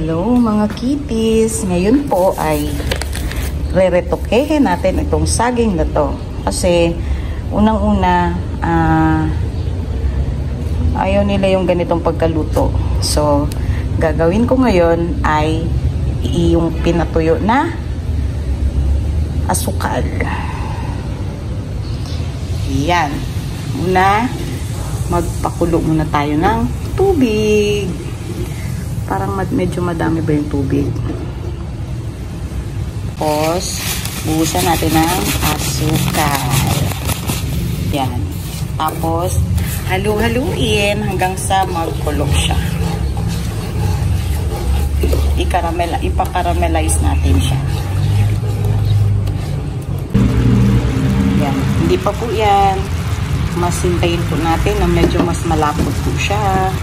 Hello mga kitties! Ngayon po ay re-retokehin natin itong saging na to. Kasi unang-una ayaw nila yung ganitong pagkaluto. So, gagawin ko ngayon ay yung pinatuyo na asukal. Yan. Una, magpakulo muna tayo ng tubig. Parang medyo madami ba yung tubig. Tapos, buhusan natin ng asukal. Yan. Tapos, halu-haluin hanggang sa magkulog siya. Ipa-caramelize natin siya. Yan. Hindi pa po yan. Masintayin po natin na medyo mas malapot po siya.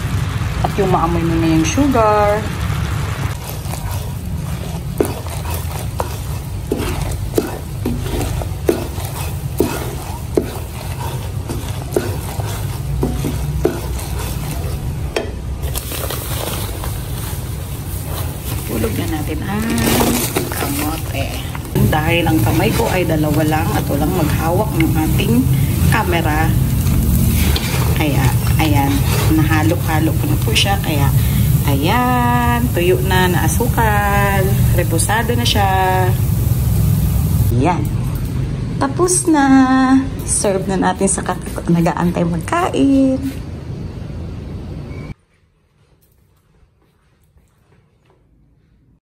At yung maamoy mo na yung sugar. Hulog na natin ang kamote. Dahil ang kamay ko ay dalawa lang at walang maghawak ng ating camera. Kaya, ayan, nahalo-halo ko na po siya. Kaya, ayan, tuyo na asukal. Reposado na siya. Ayan. Tapos na. Serve na natin sa nag-aantay magkain.